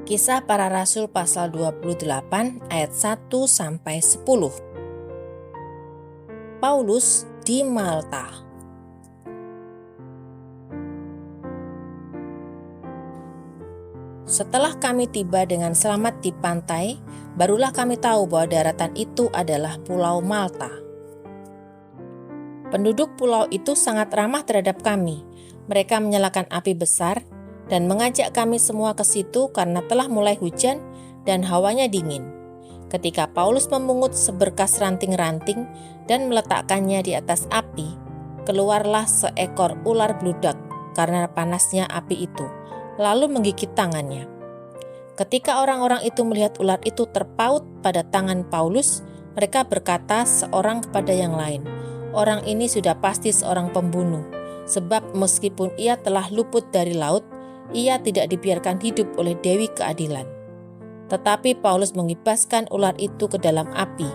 Kisah Para Rasul pasal 28 ayat 1-10. Paulus di Malta. Setelah kami tiba dengan selamat di pantai, barulah kami tahu bahwa daratan itu adalah Pulau Malta. Penduduk pulau itu sangat ramah terhadap kami. Mereka menyalakan api besar dan mengajak kami semua ke situ karena telah mulai hujan dan hawanya dingin. Ketika Paulus memungut seberkas ranting-ranting dan meletakkannya di atas api, keluarlah seekor ular bludak karena panasnya api itu, lalu menggigit tangannya. Ketika orang-orang itu melihat ular itu terpaut pada tangan Paulus, mereka berkata seorang kepada yang lain, "Orang ini sudah pasti seorang pembunuh, sebab meskipun ia telah luput dari laut, ia tidak dibiarkan hidup oleh Dewi Keadilan." Tetapi Paulus mengibaskan ular itu ke dalam api,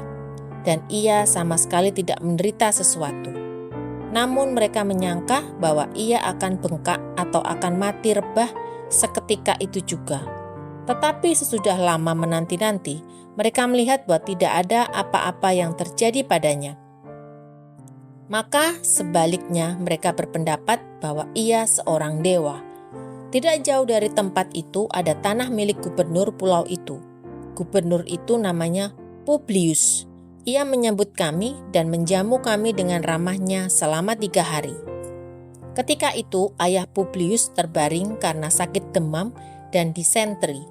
dan ia sama sekali tidak menderita sesuatu. Namun mereka menyangka bahwa ia akan bengkak atau akan mati rebah seketika itu juga. Tetapi sesudah lama menanti-nanti, mereka melihat bahwa tidak ada apa-apa yang terjadi padanya. Maka sebaliknya mereka berpendapat bahwa ia seorang dewa. Tidak jauh dari tempat itu ada tanah milik gubernur pulau itu. Gubernur itu namanya Publius. Ia menyambut kami dan menjamu kami dengan ramahnya selama 3 hari. Ketika itu ayah Publius terbaring karena sakit demam dan disentri.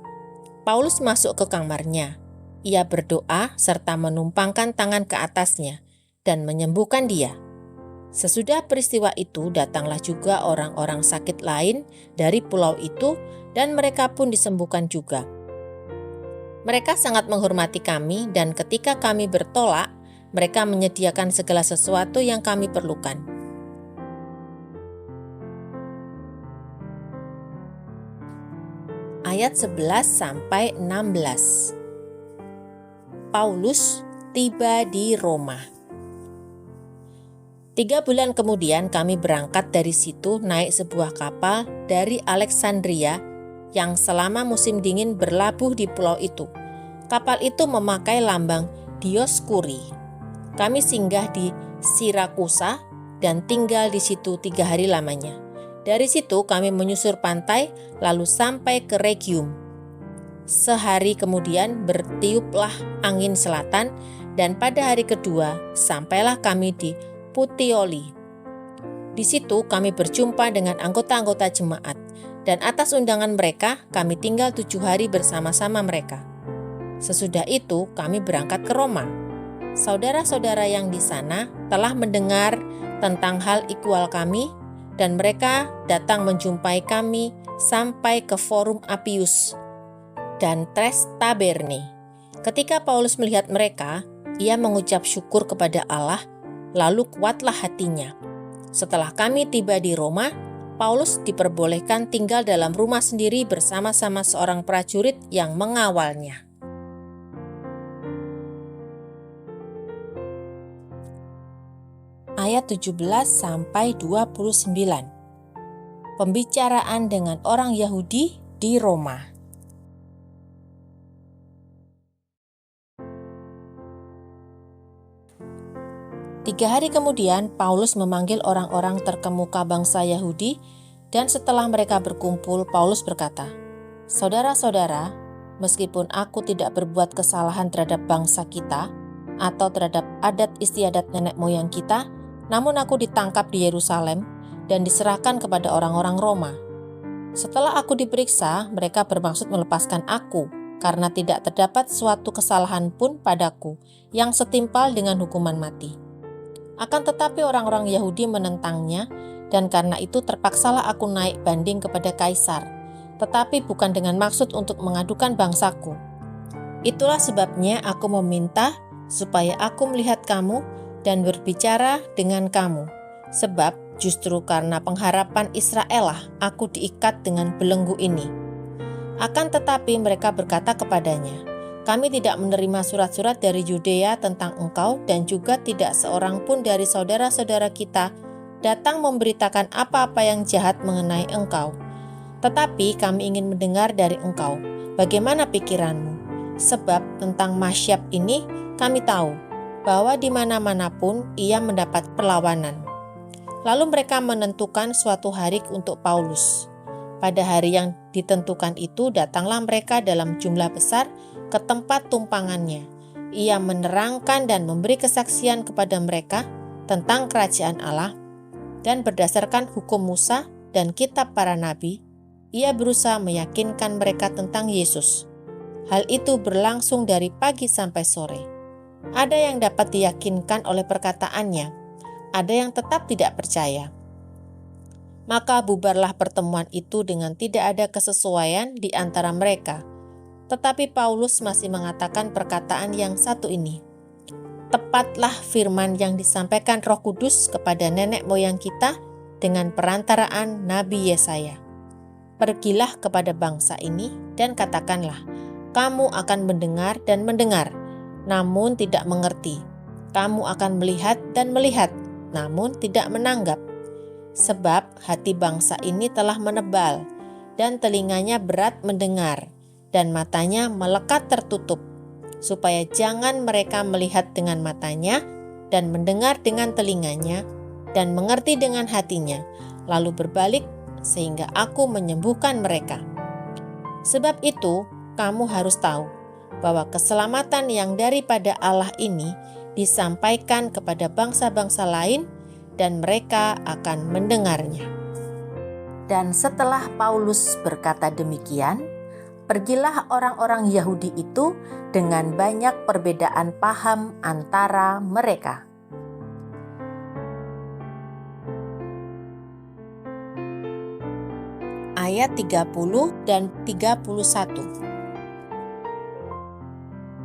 Paulus masuk ke kamarnya. Ia berdoa serta menumpangkan tangan ke atasnya dan menyembuhkan dia. Sesudah peristiwa itu datanglah juga orang-orang sakit lain dari pulau itu dan mereka pun disembuhkan juga. Mereka sangat menghormati kami dan ketika kami bertolak, mereka menyediakan segala sesuatu yang kami perlukan. Ayat 11-16. Paulus tiba di Roma. 3 bulan kemudian kami berangkat dari situ naik sebuah kapal dari Alexandria yang selama musim dingin berlabuh di pulau itu. Kapal itu memakai lambang Dioskuri. Kami singgah di Sirakusa dan tinggal di situ 3 hari lamanya. Dari situ kami menyusur pantai lalu sampai ke Rhegium. Sehari kemudian bertiuplah angin selatan dan pada hari kedua sampailah kami di Puteoli. Di situ kami berjumpa dengan anggota-anggota jemaat dan atas undangan mereka kami tinggal 7 hari bersama-sama mereka. Sesudah itu kami berangkat ke Roma. Saudara-saudara yang di sana telah mendengar tentang hal ikhwal kami dan mereka datang menjumpai kami sampai ke Forum Appius dan Tres Tabernae. Ketika Paulus melihat mereka, ia mengucap syukur kepada Allah. Lalu kuatlah hatinya. Setelah kami tiba di Roma, Paulus diperbolehkan tinggal dalam rumah sendiri bersama-sama seorang prajurit yang mengawalnya. Ayat 17-29. Pembicaraan dengan orang Yahudi di Roma. 3 hari kemudian, Paulus memanggil orang-orang terkemuka bangsa Yahudi, dan setelah mereka berkumpul, Paulus berkata, "Saudara-saudara, meskipun aku tidak berbuat kesalahan terhadap bangsa kita, atau terhadap adat istiadat nenek moyang kita, namun aku ditangkap di Yerusalem, dan diserahkan kepada orang-orang Roma. Setelah aku diperiksa, mereka bermaksud melepaskan aku, karena tidak terdapat suatu kesalahan pun padaku, yang setimpal dengan hukuman mati. Akan tetapi orang-orang Yahudi menentangnya, dan karena itu terpaksalah aku naik banding kepada Kaisar, tetapi bukan dengan maksud untuk mengadukan bangsaku. Itulah sebabnya aku meminta supaya aku melihat kamu dan berbicara dengan kamu, sebab justru karena pengharapan Israel lah aku diikat dengan belenggu ini." Akan tetapi mereka berkata kepadanya, "Kami tidak menerima surat-surat dari Yudea tentang engkau dan juga tidak seorang pun dari saudara-saudara kita datang memberitakan apa-apa yang jahat mengenai engkau. Tetapi kami ingin mendengar dari engkau, bagaimana pikiranmu? Sebab tentang Masyab ini kami tahu bahwa di mana-manapun ia mendapat perlawanan. Lalu mereka menentukan suatu hari untuk Paulus. Pada hari yang ditentukan itu datanglah mereka dalam jumlah besar ke tempat tumpangannya. Ia menerangkan dan memberi kesaksian kepada mereka tentang kerajaan Allah, dan berdasarkan hukum Musa dan kitab para nabi, ia berusaha meyakinkan mereka tentang Yesus. Hal itu berlangsung dari pagi sampai sore. Ada yang dapat diyakinkan oleh perkataannya, ada yang tetap tidak percaya. Maka bubarlah pertemuan itu dengan tidak ada kesesuaian di antara mereka. Tetapi Paulus masih mengatakan perkataan yang satu ini. Tepatlah firman yang disampaikan Roh Kudus kepada nenek moyang kita dengan perantaraan Nabi Yesaya. Pergilah kepada bangsa ini dan katakanlah, kamu akan mendengar dan mendengar, namun tidak mengerti. Kamu akan melihat dan melihat, namun tidak menanggap. Sebab hati bangsa ini telah menebal, dan telinganya berat mendengar, dan matanya melekat tertutup, supaya jangan mereka melihat dengan matanya, dan mendengar dengan telinganya, dan mengerti dengan hatinya, lalu berbalik, sehingga aku menyembuhkan mereka. Sebab itu, kamu harus tahu bahwa keselamatan yang daripada Allah ini disampaikan kepada bangsa-bangsa lain dan mereka akan mendengarnya. Dan setelah Paulus berkata demikian, pergilah orang-orang Yahudi itu dengan banyak perbedaan paham antara mereka. Ayat 30 dan 31.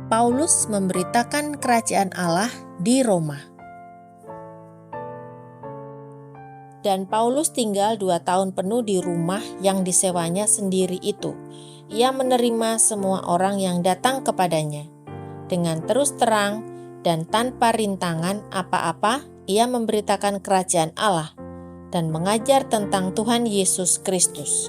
Paulus memberitakan kerajaan Allah di Roma. Dan Paulus tinggal 2 tahun penuh di rumah yang disewanya sendiri itu. Ia menerima semua orang yang datang kepadanya. Dengan terus terang dan tanpa rintangan apa-apa, ia memberitakan kerajaan Allah dan mengajar tentang Tuhan Yesus Kristus.